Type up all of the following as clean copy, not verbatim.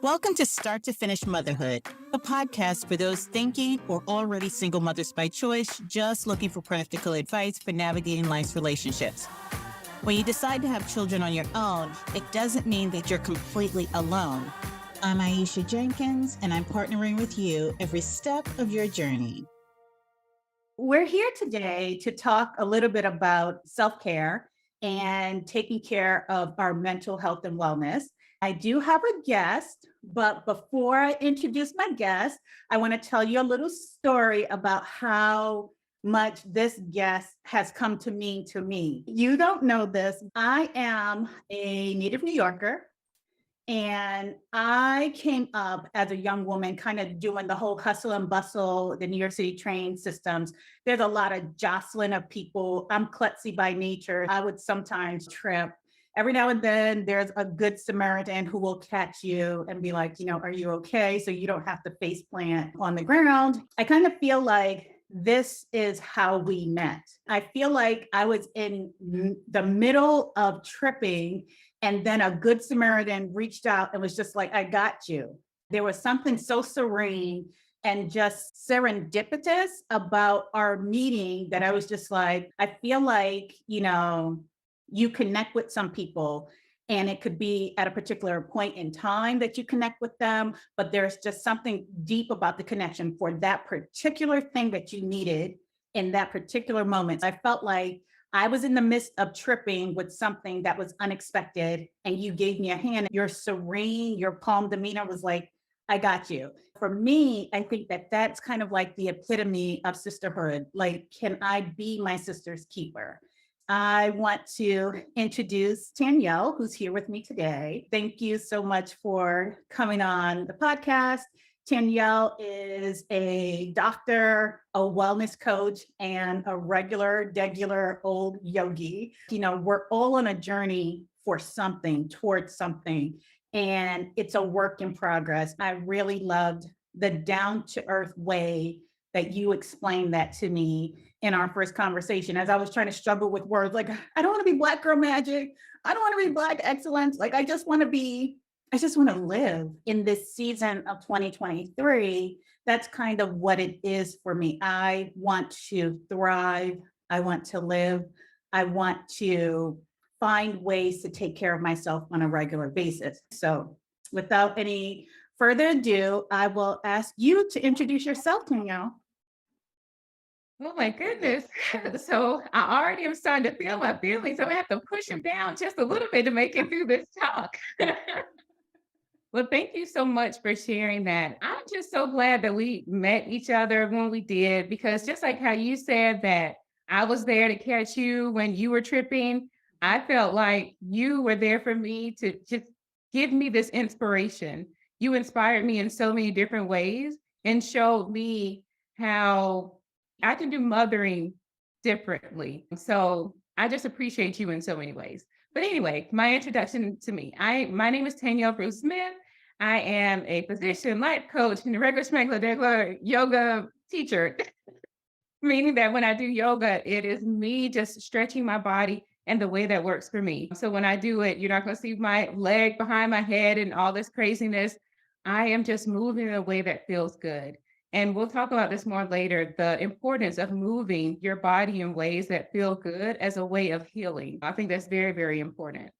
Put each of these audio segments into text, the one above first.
Welcome to Start to Finish Motherhood, a podcast for those thinking or already single mothers by choice, just looking for practical advice for navigating life's relationships. When you decide to have children on your own, it doesn't mean that you're completely alone. I'm Aisha Jenkins, and I'm partnering with you every step of your journey. We're here today to talk a little bit about self-care and taking care of our mental health and wellness. I do have a guest, but before I introduce my guest, I want to tell you a little story about how much this guest has come to mean to me. You don't know this. I am a native New Yorker, and I came up as a young woman kind of doing the whole hustle and bustle, the New York City train systems. There's a lot of jostling of people. I'm klutzy by nature. I would sometimes trip. Every now and then, there's a good Samaritan who will catch you and be like, are you okay? So you don't have to face plant on the ground. I kind of feel like this is how we met. I feel like I was in the middle of tripping, and then a good Samaritan reached out and was just like, I got you. There was something so serene and just serendipitous about our meeting that I was just like, I feel like, you connect with some people, and it could be at a particular point in time that you connect with them, but there's just something deep about the connection for that particular thing that you needed in that particular moment. I felt like I was in the midst of tripping with something that was unexpected, and you gave me a hand. Your serene, your calm demeanor was like, I got you. For me, I think that that's kind of like the epitome of sisterhood. Like, can I be my sister's keeper? I want to introduce Tanielle, who's here with me today. Thank you so much for coming on the podcast. Tanielle is a doctor, a wellness coach, and a regular old yogi. We're all on a journey for something, towards something, and it's a work in progress. I really loved the down-to-earth way that you explained that to me in our first conversation, as I was trying to struggle with words. Like, I don't want to be Black girl magic. I don't want to be Black excellence. Like, I just want to live in this season of 2023. That's kind of what it is for me. I want to thrive. I want to live. I want to find ways to take care of myself on a regular basis. So without any further ado, I will ask you to introduce yourself, Tanielle. Oh my goodness. So I already am starting to feel my feelings. So I have to push them down just a little bit to make it through this talk. Well, thank you so much for sharing that. I'm just so glad that we met each other when we did, because just like how you said that I was there to catch you when you were tripping, I felt like you were there for me to just give me this inspiration. You inspired me in so many different ways and showed me how I can do mothering differently. So I just appreciate you in so many ways. But anyway, my introduction to me. My name is Tanielle Bruce Smith. I am a physician, life coach, and a regular yoga teacher, meaning that when I do yoga, it is me just stretching my body and the way that works for me. So when I do it, you're not going to see my leg behind my head and all this craziness. I am just moving in a way that feels good. And we'll talk about this more later, the importance of moving your body in ways that feel good as a way of healing. I think that's very, very important.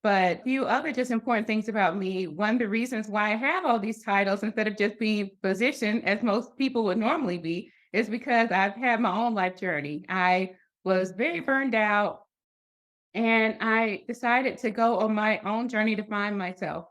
But a few other just important things about me. One of the reasons why I have all these titles instead of just being physician, as most people would normally be, is because I've had my own life journey. I was very burned out, and I decided to go on my own journey to find myself.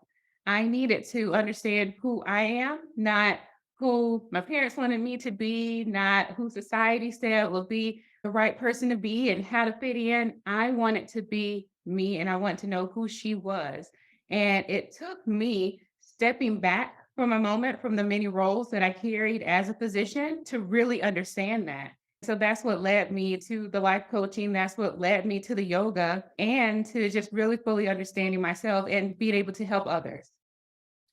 I needed to understand who I am, not who my parents wanted me to be, not who society said will be the right person to be and how to fit in. I wanted to be me, and I wanted to know who she was. And it took me stepping back from a moment from the many roles that I carried as a physician to really understand that. So that's what led me to the life coaching. That's what led me to the yoga and to just really fully understanding myself and being able to help others.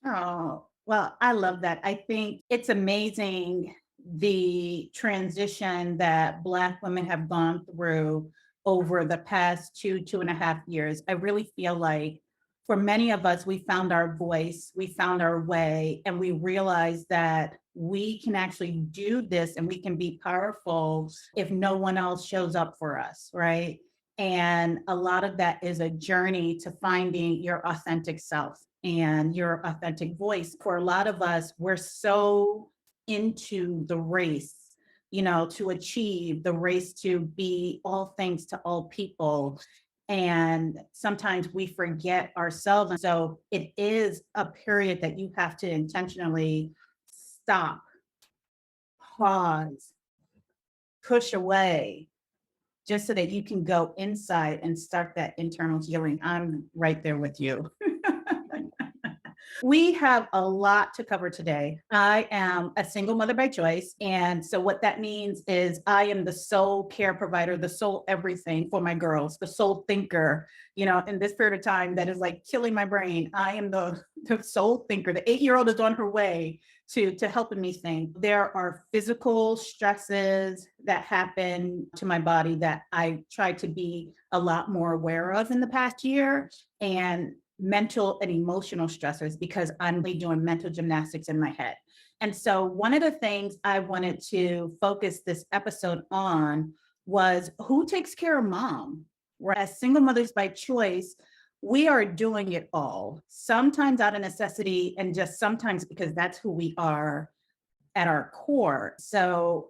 Oh, well, I love that. I think it's amazing the transition that Black women have gone through over the past 2.5 years. I really feel like For many of us, we found our voice, we found our way, and we realized that we can actually do this and we can be powerful if no one else shows up for us, right? And a lot of that is a journey to finding your authentic self and your authentic voice. For a lot of us, we're so into the race, to achieve the race to be all things to all people. And sometimes we forget ourselves. And so it is a period that you have to intentionally stop, pause, push away, just so that you can go inside and start that internal healing. I'm right there with you. We have a lot to cover today. I am a single mother by choice. And so, what that means is I am the sole care provider, the sole everything for my girls, the sole thinker, in this period of time that is like killing my brain. I am the sole thinker. The 8-year-old is on her way to helping me think. There are physical stresses that happen to my body that I try to be a lot more aware of in the past year, and mental and emotional stressors, because I'm doing mental gymnastics in my head. And so one of the things I wanted to focus this episode on was who takes care of mom? As single mothers by choice, we are doing it all, sometimes out of necessity and just sometimes because that's who we are at our core. So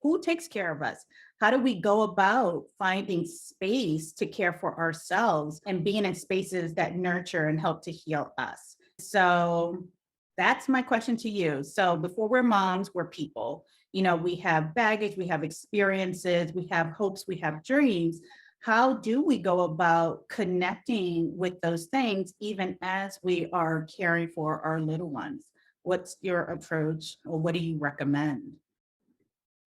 who takes care of us? How do we go about finding space to care for ourselves and being in spaces that nurture and help to heal us? So that's my question to you. So before we're moms, we're people. We have baggage, we have experiences, we have hopes, we have dreams. How do we go about connecting with those things, even as we are caring for our little ones? What's your approach, or what do you recommend?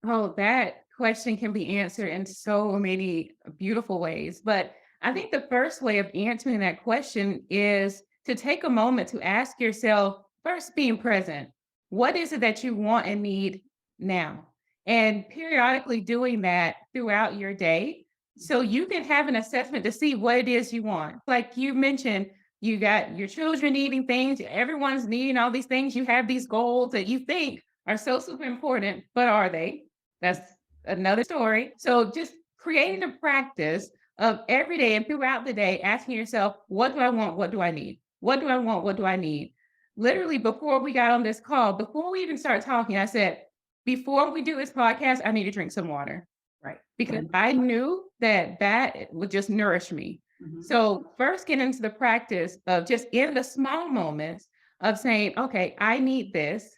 Oh, that question can be answered in so many beautiful ways. But I think the first way of answering that question is to take a moment to ask yourself, first, being present. What is it that you want and need now? And periodically doing that throughout your day so you can have an assessment to see what it is you want. Like you mentioned, you got your children needing things, everyone's needing all these things. You have these goals that you think are so super important, but are they? That's another story. So just creating a practice of every day and throughout the day, asking yourself, what do I want? What do I need? What do I want? What do I need? Literally, before we got on this call, before we even started talking, I said, before we do this podcast, I need to drink some water. Right. Because I knew that would just nourish me. Mhm. So first get into the practice of just in the small moments of saying, okay, I need this.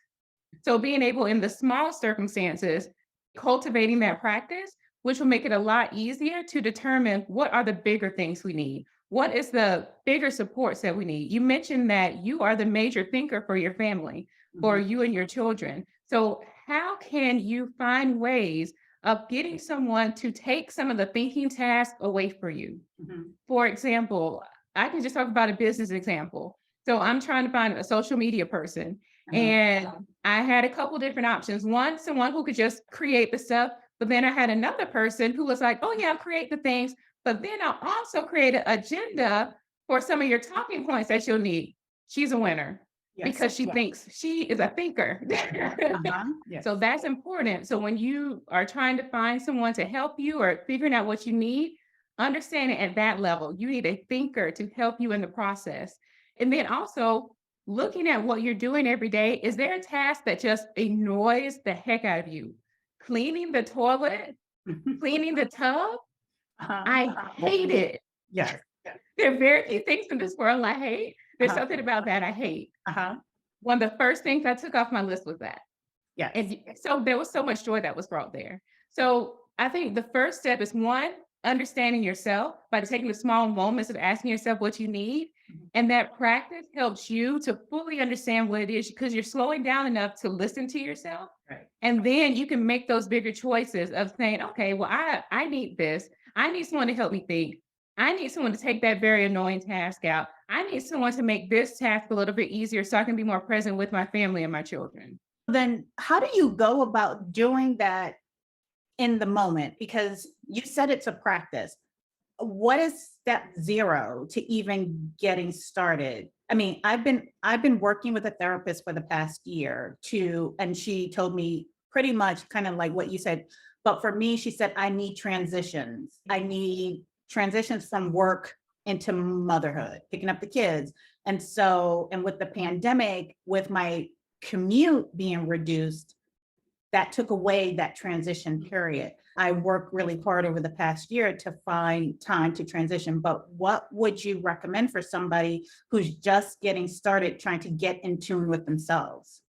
So being able in the small circumstances, cultivating that practice, which will make it a lot easier to determine what are the bigger things we need. What is the bigger supports that we need? You mentioned that you are the major thinker for your family, for Mhm. you and your children. So how can you find ways of getting someone to take some of the thinking tasks away for you? Mhm. For example, I can just talk about a business example. So I'm trying to find a social media person, Uh-huh. and I had a couple different options. One, someone who could just create the stuff, but then I had another person who was like, oh yeah, I'll create the things, but then I'll also create an agenda for some of your talking points that you'll need. She's a winner Yes. because she thinks she is a thinker. Uh-huh. Yes. So that's important. So when you are trying to find someone to help you or figuring out what you need, understanding at that level, you need a thinker to help you in the process. And then also looking at what you're doing every day, is there a task that just annoys the heck out of you? Cleaning the toilet, cleaning the tub? Uh-huh. I hate it. Yes. There are very few things in this world I hate. There's Uh-huh. something about that I hate. Uh-huh. One of the first things I took off my list was that. Yes. And so there was so much joy that was brought there. So I think the first step is one, understanding yourself by taking the small moments of asking yourself what you need. Mhm. And that practice helps you to fully understand what it is because you're slowing down enough to listen to yourself. Right. And then you can make those bigger choices of saying, okay, well, I need this. I need someone to help me think. I need someone to take that very annoying task out. I need someone to make this task a little bit easier so I can be more present with my family and my children. Then how do you go about doing that in the moment? Because you said it's a practice. what is step zero to even getting started? I mean, I've been working with a therapist for the past year to, and she told me pretty much kind of like what you said. But for me, she said, I need transitions. I need transitions from work into motherhood, picking up the kids. And so, and with the pandemic, with my commute being reduced, that took away that transition period. I worked really hard over the past year to find time to transition. But what would you recommend for somebody who's just getting started trying to get in tune with themselves?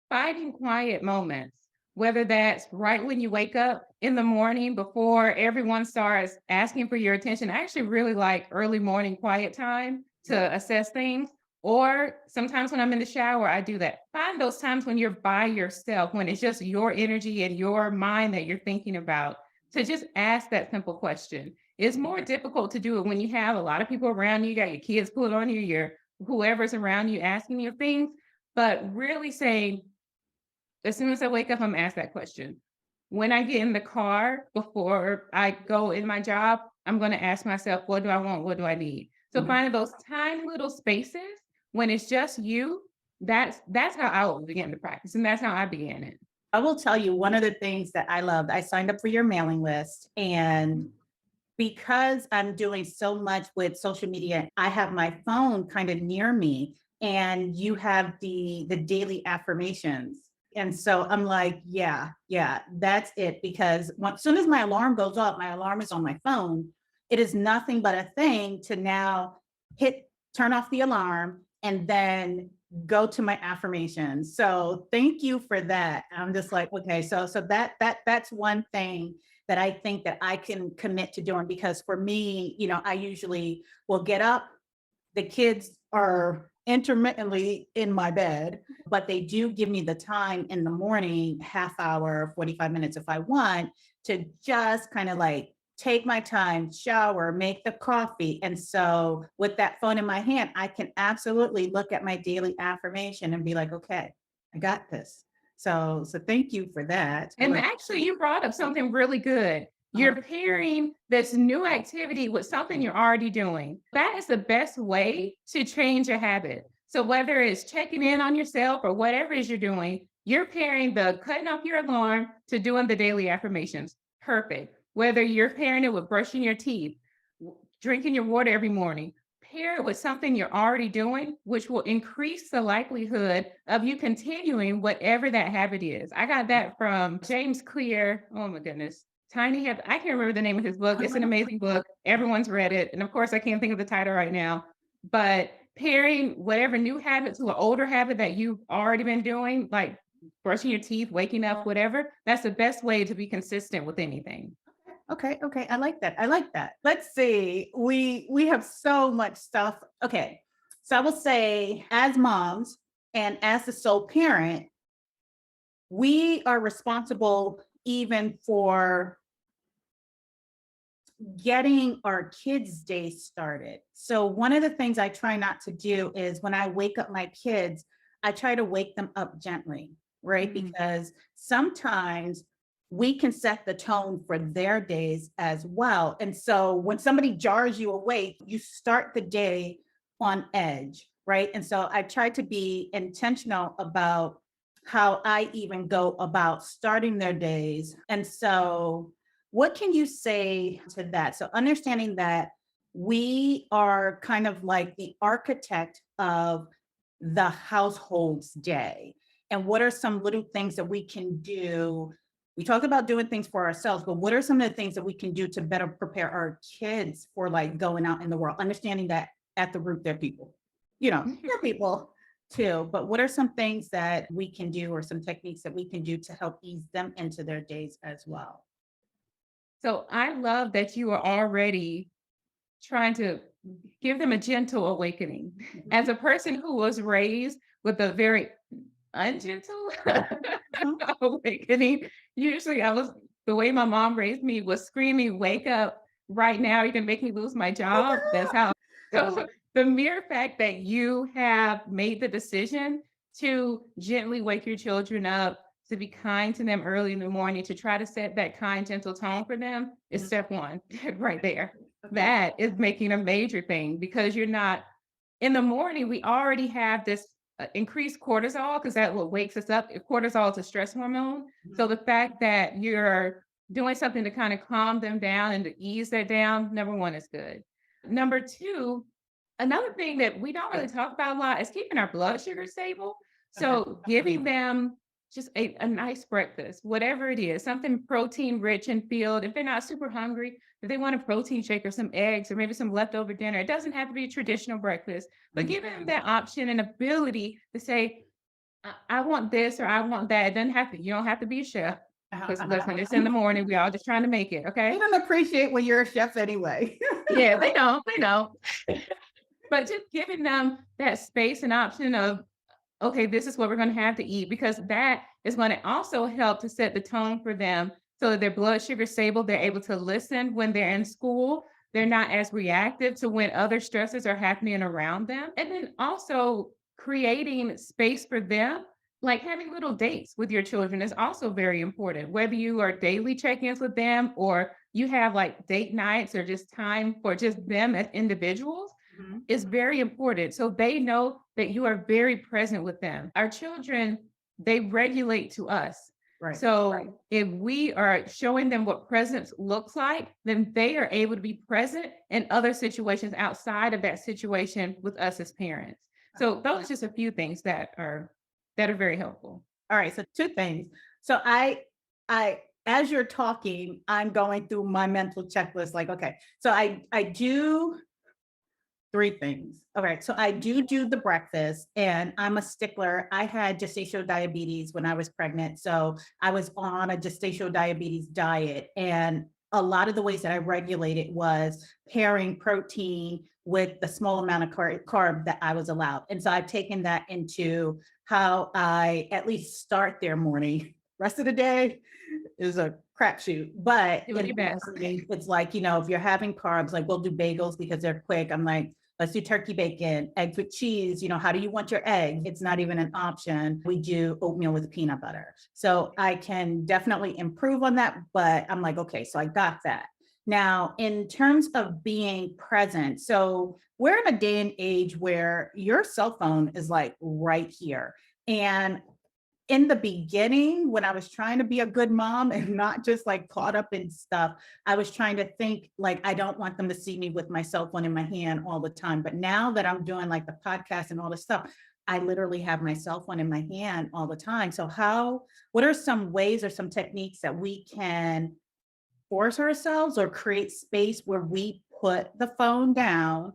Finding quiet moments, whether that's right when you wake up in the morning before everyone starts asking for your attention. I actually really like early morning quiet time to assess things. Or sometimes when I'm in the shower, I do that. Find those times when you're by yourself, when it's just your energy and your mind that you're thinking about, to just ask that simple question. It's more difficult to do it when you have a lot of people around you, you got your kids pulling on you, your whoever's around you asking you things, but really saying, as soon as I wake up, I'm asked that question. When I get in the car before I go in my job, I'm going to ask myself, what do I want? What do I need? So Mhm. finding those tiny little spaces when it's just you, that's how I will begin to practice. And that's how I began it. I will tell you one of the things that I loved. I signed up for your mailing list, and because I'm doing so much with social media, I have my phone kind of near me, and you have the daily affirmations. And so I'm like, yeah, yeah, that's it. Because as soon as my alarm goes off, my alarm is on my phone. It is nothing but a thing to now hit turn off the alarm and then go to my affirmations. So thank you for that. I'm just like, okay, so that's one thing that I think that I can commit to doing, because for me, I usually will get up, the kids are intermittently in my bed, but they do give me the time in the morning, half hour, 45 minutes if I want, to just kind of like take my time, shower, make the coffee. And so with that phone in my hand, I can absolutely look at my daily affirmation and be like, okay, I got this. So thank you for that. And actually, you brought up something really good. You're pairing this new activity with something you're already doing. That is the best way to change a habit. So whether it's checking in on yourself or whatever it is you're doing, you're pairing the cutting off your alarm to doing the daily affirmations. Perfect. Whether you're pairing it with brushing your teeth, drinking your water every morning, pair it with something you're already doing, which will increase the likelihood of you continuing whatever that habit is. I got that from James Clear. Oh my goodness. Tiny Habit. I can't remember the name of his book. It's an amazing book. Everyone's read it. And of course, I can't think of the title right now. But pairing whatever new habit to an older habit that you've already been doing, like brushing your teeth, waking up, whatever, that's the best way to be consistent with anything. Okay, okay. I like that. I like that. Let's see. We have so much stuff. Okay. So I will say, as moms and as the sole parent, we are responsible even for getting our kids' day started. So one of the things I try not to do is when I wake up my kids, I try to wake them up gently, right? Mm. Because sometimes we can set the tone for their days as well. And so when somebody jars you awake, you start the day on edge, right? And so I try to be intentional about how I even go about starting their days. And so what can you say to that? So understanding that we are kind of like the architect of the household's day. And what are some little things that we can do? We talked about doing things for ourselves, but what are some of the things that we can do to better prepare our kids for like going out in the world? Understanding that at the root, they're people, they're people too. But what are some things that we can do, or some techniques that we can do to help ease them into their days as well? So I love that you are already trying to give them a gentle awakening. As a person who was raised with a very ungentle Mhm. awakening, usually the way my mom raised me was screaming, wake up right now, you can make me lose my job. That's how. So the mere fact that you have made the decision to gently wake your children up, to be kind to them early in the morning, to try to set that kind, gentle tone for them is step one right there. That is making a major thing because you're not in the morning. We already have this increased cortisol because that's what wakes us up. Cortisol is a stress hormone. So the fact that you're doing something to kind of calm them down and to ease that down, number one, is good. Number two, another thing that we don't really talk about a lot is keeping our blood sugar stable. So giving them just a nice breakfast, whatever it is, something protein rich and filled. If they're not super hungry, if they want a protein shake or some eggs or maybe some leftover dinner, it doesn't have to be a traditional breakfast, but give them that option and ability to say, I want this or I want that. It doesn't have to, you don't have to be a chef. Because listen, it's in the morning. We all just trying to make it. Okay. They don't appreciate when you're a chef anyway. Yeah, they don't. But just giving them that space and option of, okay, this is what we're going to have to eat, because that is going to also help to set the tone for them so that their blood sugar is stable. They're able to listen when they're in school. They're not as reactive to when other stresses are happening around them. And then also creating space for them, like having little dates with your children is also very important. Whether you are daily check-ins with them or you have like date nights or just time for just them as individuals, is very important. So they know that you are very present with them. Our children, they regulate to us. Right. So if we are showing them what presence looks like, then they are able to be present in other situations outside of that situation with us as parents. So those are just a few things that are very helpful. All right. So two things. So I, as you're talking, I'm going through my mental checklist. Like, okay, so I do three things. All right. So I do the breakfast and I'm a stickler. I had gestational diabetes when I was pregnant. So I was on a gestational diabetes diet. And a lot of the ways that I regulated was pairing protein with the small amount of carb that I was allowed. And so I've taken that into how I at least start their morning. Rest of the day is a crapshoot, but it's like, if you're having carbs, like we'll do bagels because they're quick. I'm like, let's do turkey bacon, eggs with cheese. How do you want your egg? It's not even an option. We do oatmeal with peanut butter. So I can definitely improve on that, but I'm like, okay, so I got that. Now, in terms of being present, so we're in a day and age where your cell phone is like right here. And in the beginning, when I was trying to be a good mom and not just like caught up in stuff, I was trying to think like, I don't want them to see me with my cell phone in my hand all the time. But now that I'm doing like the podcast and all this stuff, I literally have my cell phone in my hand all the time. So what are some ways or some techniques that we can force ourselves or create space where we put the phone down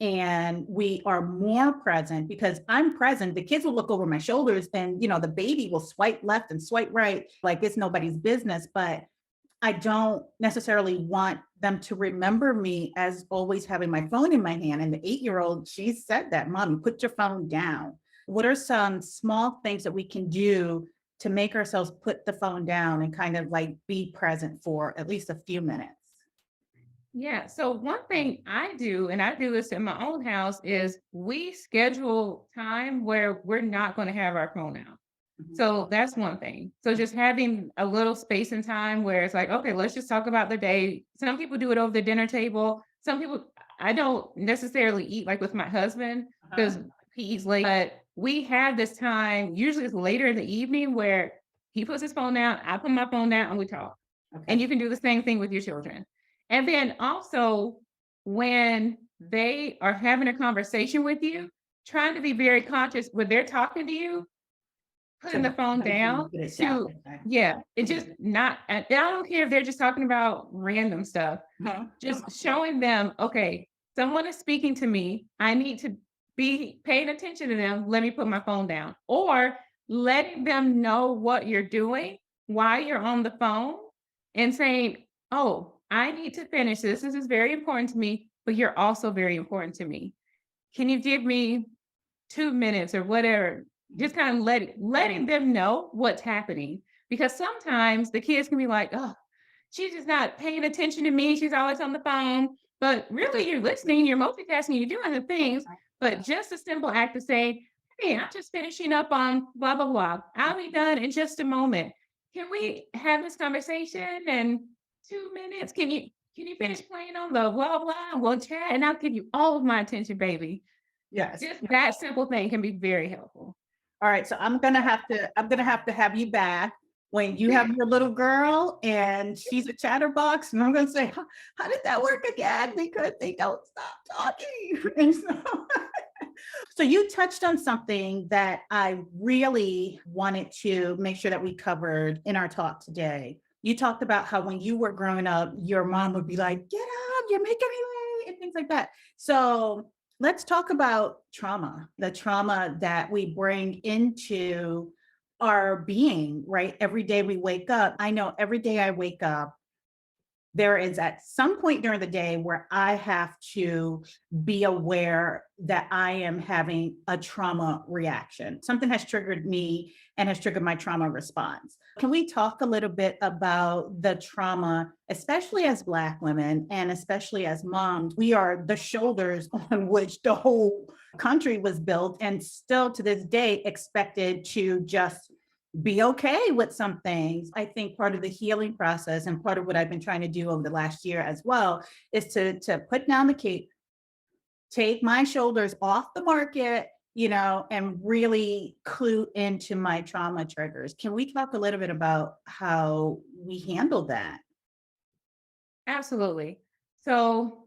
and we are more present? Because I'm present, the kids will look over my shoulders and, the baby will swipe left and swipe right, like it's nobody's business. But I don't necessarily want them to remember me as always having my phone in my hand. And the 8-year-old, she said that, Mommy, put your phone down. What are some small things that we can do to make ourselves put the phone down and kind of like be present for at least a few minutes? Yeah. So one thing I do, and I do this in my own house, is we schedule time where we're not going to have our phone out. So that's one thing. So just having a little space and time where it's like, okay, let's just talk about the day. Some people do it over the dinner table. Some people, I don't necessarily eat like with my husband because he eats late, but we have this time, usually it's later in the evening, where he puts his phone down, I put my phone down, and we talk. Okay. And you can do the same thing with your children. And then also when they are having a conversation with you, trying to be very conscious when they're talking to you, putting the phone down and just not, and I don't care if they're just talking about random stuff, just showing them, okay, someone is speaking to me. I need to be paying attention to them. Let me put my phone down, or letting them know what you're doing while you're on the phone and saying, oh, I need to finish this. This is very important to me, but you're also very important to me. Can you give me 2 minutes or whatever? Just kind of letting them know what's happening, because sometimes the kids can be like, oh, she's just not paying attention to me. She's always on the phone, but really you're listening, you're multitasking, you're doing the things, but just a simple act of saying, hey, I'm just finishing up on blah, blah, blah. I'll be done in just a moment. Can we have this conversation in 2 minutes? Can you finish playing on the blah, blah? We'll chat and I'll give you all of my attention, baby. Yes. Just that simple thing can be very helpful. All right. So I'm gonna have to have you back when you have your little girl and she's a chatterbox, and I'm gonna say, how did that work again? Because they don't stop talking. And so you touched on something that I really wanted to make sure that we covered in our talk today. You talked about how when you were growing up, your mom would be like, get up, you're making me late, and things like that. So let's talk about trauma, the trauma that we bring into our being, right? Every day we wake up. I know every day I wake up, there is at some point during the day where I have to be aware that I am having a trauma reaction. Something has triggered me and has triggered my trauma response. Can we talk a little bit about the trauma, especially as Black women and especially as moms? We are the shoulders on which the whole country was built, and still to this day expected to just be okay with some things. I think part of the healing process and part of what I've been trying to do over the last year as well is to put down the cape, take my shoulders off the market, and really clue into my trauma triggers. Can we talk a little bit about how we handle that? Absolutely. So,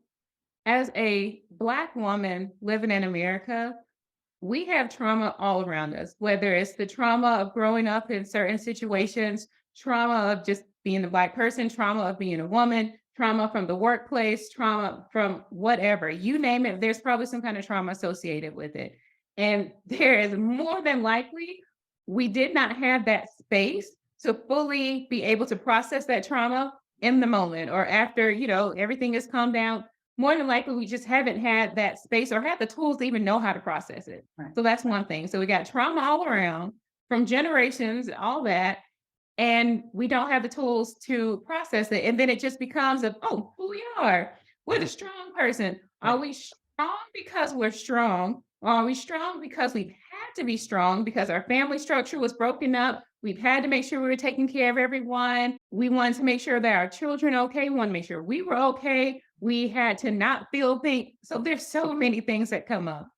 as a Black woman living in America, we have trauma all around us, whether it's the trauma of growing up in certain situations, trauma of just being a Black person, trauma of being a woman, trauma from the workplace, trauma from whatever, you name it, there's probably some kind of trauma associated with it. And there is more than likely, we did not have that space to fully be able to process that trauma in the moment or after, everything has calmed down. More than likely, we just haven't had that space or had the tools to even know how to process it. Right. So that's one thing. So we got trauma all around from generations, all that, and we don't have the tools to process it. And then it just becomes who we are. We're the strong person. Are we strong because we're strong? Or are we strong because we've had to be strong because our family structure was broken up? We've had to make sure we were taking care of everyone. We wanted to make sure that our children were okay. We wanted to make sure we were okay. We had to not feel things. So there's so many things that come up.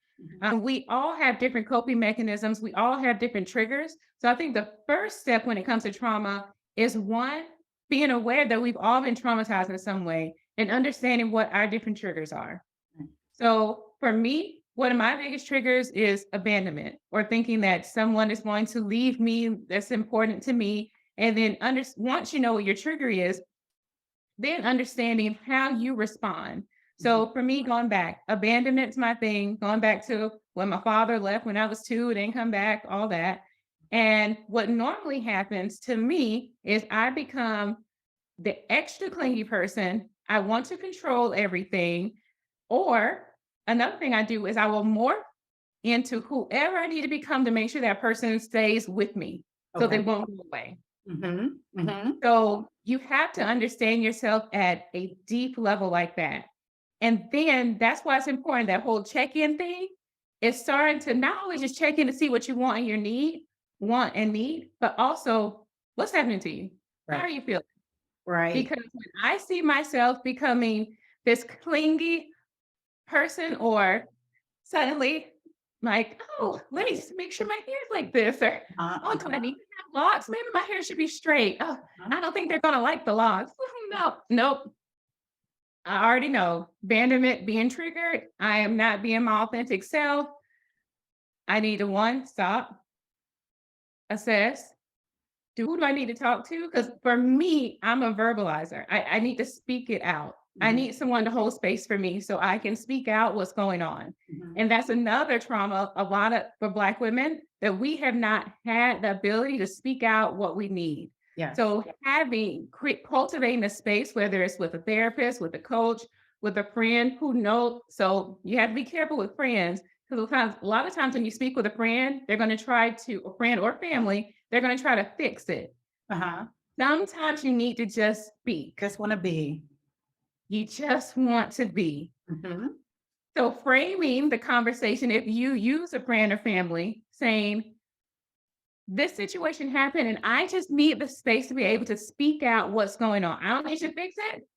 We all have different coping mechanisms. We all have different triggers. So I think the first step when it comes to trauma is one, being aware that we've all been traumatized in some way and understanding what our different triggers are. So for me, one of my biggest triggers is abandonment or thinking that someone is going to leave me that's important to me. And then once you know what your trigger is, then understanding how you respond. So for me, going back, abandonment's my thing, going back to when my father left when I was 2, didn't come back, all that. And what normally happens to me is I become the extra clingy person. I want to control everything. Or another thing I do is I will morph into whoever I need to become to make sure that person stays with me so they won't go away. So you have to understand yourself at a deep level like that. And then that's why it's important, that whole check-in thing is starting to not only just check in to see what you want and need, but also what's happening to you. How are you feeling? Right. Because when I see myself becoming this clingy person or suddenly like, let me just make sure my hair's like this, or do I need to have locks? Maybe my hair should be straight. I don't think they're gonna like the locks. Nope. I already know. Abandonment, being triggered. I am not being my authentic self. I need to stop, assess. Who do I need to talk to? Because for me, I'm a verbalizer. I need to speak it out. I need someone to hold space for me so I can speak out what's going on. And that's another trauma, for Black women, that we have not had the ability to speak out what we need. Yes. So cultivating a space, whether it's with a therapist, with a coach, with a friend who knows. So you have to be careful with friends, because a lot of times when you speak with a friend, they're going to a friend or family, they're going to try to fix it. Sometimes you need to just speak. Just want to be. You just want to be. So framing the conversation, if you use a brand or family, saying, this situation happened and I just need the space to be able to speak out what's going on. I don't need you to fix it.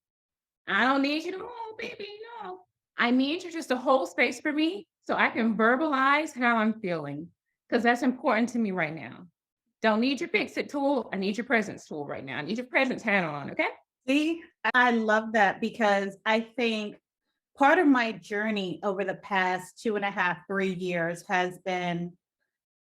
I don't need you to, oh, baby, no. I need you just to hold space for me so I can verbalize how I'm feeling because that's important to me right now. Don't need your fix it tool. I need your presence tool right now. I need your presence hat on. Okay. See, I love that because I think part of my journey over the past 2.5, 3 years has been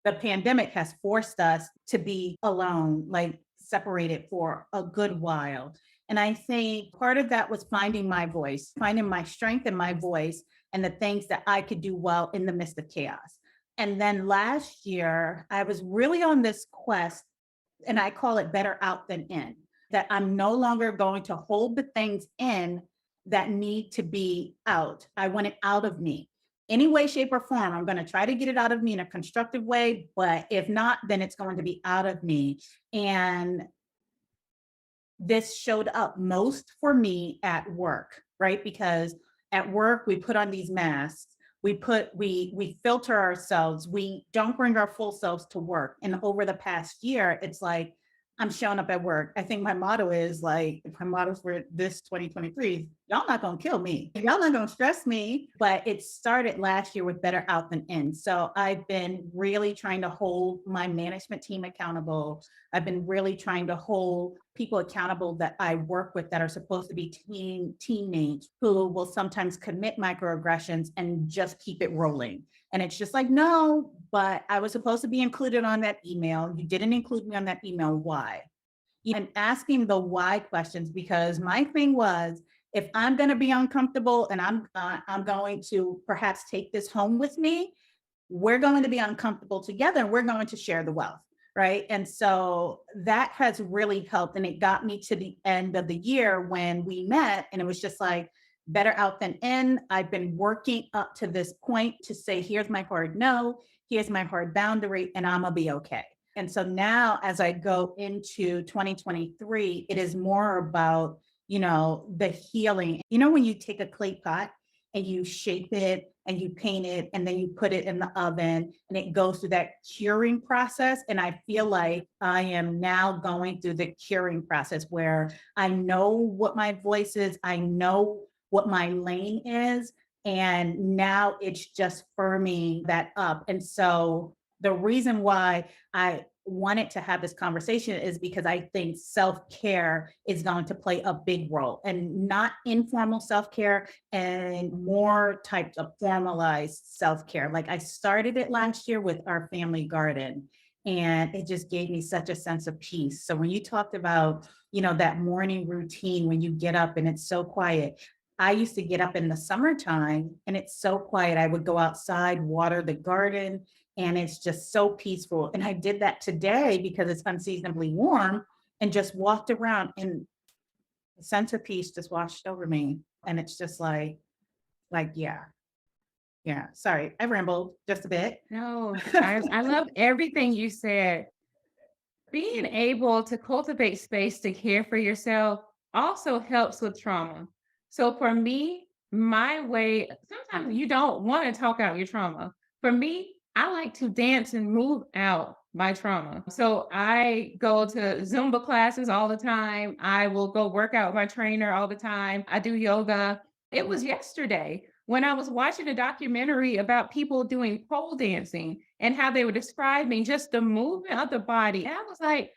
the pandemic has forced us to be alone, like separated for a good while. And I think part of that was finding my voice, finding my strength in my voice and the things that I could do well in the midst of chaos. And then last year, I was really on this quest, and I call it better out than in, that I'm no longer going to hold the things in that need to be out. I want it out of me. Any way, shape, or form, I'm going to try to get it out of me in a constructive way. But if not, then it's going to be out of me. And this showed up most for me at work, right? Because at work, we put on these masks. We filter ourselves. We don't bring our full selves to work. And over the past year, it's like, I'm showing up at work. I think my motto is like, my motto for this 2023, y'all not gonna kill me. Y'all not gonna stress me. But it started last year with better out than in. So I've been really trying to hold my management team accountable. I've been really trying to hold people accountable that I work with that are supposed to be teammates who will sometimes commit microaggressions and just keep it rolling. And it's just like, no, but I was supposed to be included on that email. You didn't include me on that email. Why? And asking the why questions, because my thing was, if I'm going to be uncomfortable and I'm going to perhaps take this home with me, we're going to be uncomfortable together and we're going to share the wealth. Right. And so that has really helped. And it got me to the end of the year when we met, and it was just like, better out than in. I've been working up to this point to say, here's my hard no, here's my hard boundary, and I'm gonna be okay. And so now as I go into 2023, it is more about, the healing. When you take a clay pot and you shape it and you paint it and then you put it in the oven and it goes through that curing process. And I feel like I am now going through the curing process where I know what my voice is. I know what my lane is. And now it's just firming that up. And so the reason why I wanted to have this conversation is because I think self-care is going to play a big role, and not informal self-care and more types of formalized self-care. Like I started it last year with our family garden, and it just gave me such a sense of peace. So when you talked about, that morning routine, when you get up and it's so quiet, I used to get up in the summertime and it's so quiet. I would go outside, water the garden, and it's just so peaceful. And I did that today because it's unseasonably warm, and just walked around, and the sense of peace just washed over me. And it's just like, yeah. Yeah. Sorry, I rambled just a bit. No, I love everything you said. Being able to cultivate space to care for yourself also helps with trauma. So for me, my way, sometimes you don't want to talk out your trauma. For me, I like to dance and move out my trauma. So I go to Zumba classes all the time. I will go work out with my trainer all the time. I do yoga. It was yesterday when I was watching a documentary about people doing pole dancing and how they were describing just the movement of the body. And I was like,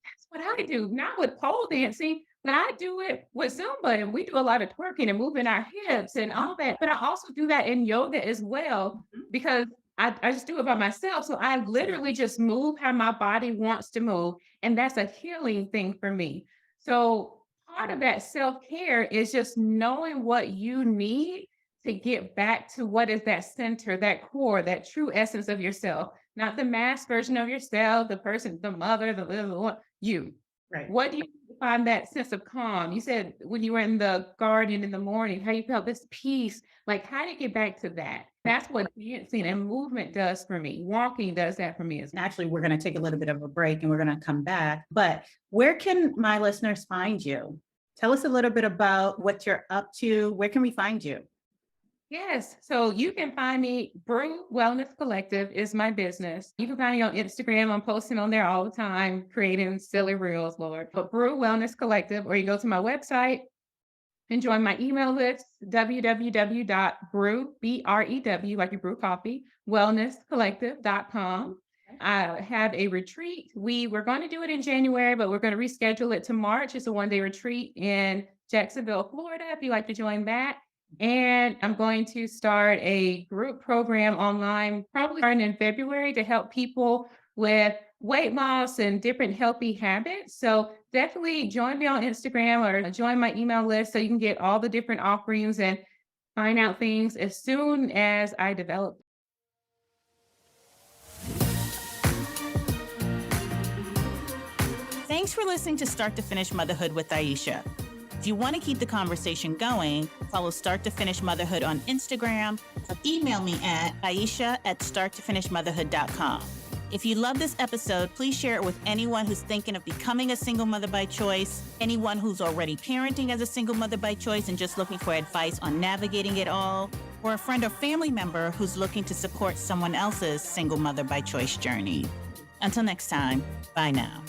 that's what I do, not with pole dancing, but I do it with Zumba, and we do a lot of twerking and moving our hips and all that. But I also do that in yoga as well, because I just do it by myself. So I literally just move how my body wants to move. And that's a healing thing for me. So part of that self-care is just knowing what you need to get back to what is that center, that core, that true essence of yourself, not the mass version of yourself, the person, the mother, the little one, you. Right. What do you find that sense of calm? You said when you were in the garden in the morning, how you felt this peace. Like, how do you get back to that? That's what dancing and movement does for me. Walking does that for me as well. Actually, we're going to take a little bit of a break and we're going to come back. But where can my listeners find you? Tell us a little bit about what you're up to. Where can we find you? Yes. So you can find me, Brew Wellness Collective is my business. You can find me on Instagram. I'm posting on there all the time, creating silly reels, Lord. But Brew Wellness Collective, or you go to my website and join my email list, www.brew, B-R-E-W, like you brew coffee, wellnesscollective.com. I have a retreat. We were going to do it in January, but we're going to reschedule it to March. It's a one-day retreat in Jacksonville, Florida, if you'd like to join that. And I'm going to start a group program online, probably starting in February, to help people with weight loss and different healthy habits. So definitely join me on Instagram or join my email list so you can get all the different offerings and find out things as soon as I develop. Thanks for listening to Start to Finish Motherhood with Aisha. If you want to keep the conversation going, follow Start to Finish Motherhood on Instagram or email me at aisha@starttofinishmotherhood.com. If you love this episode, please share it with anyone who's thinking of becoming a single mother by choice, anyone who's already parenting as a single mother by choice and just looking for advice on navigating it all, or a friend or family member who's looking to support someone else's single mother by choice journey. Until next time, bye now.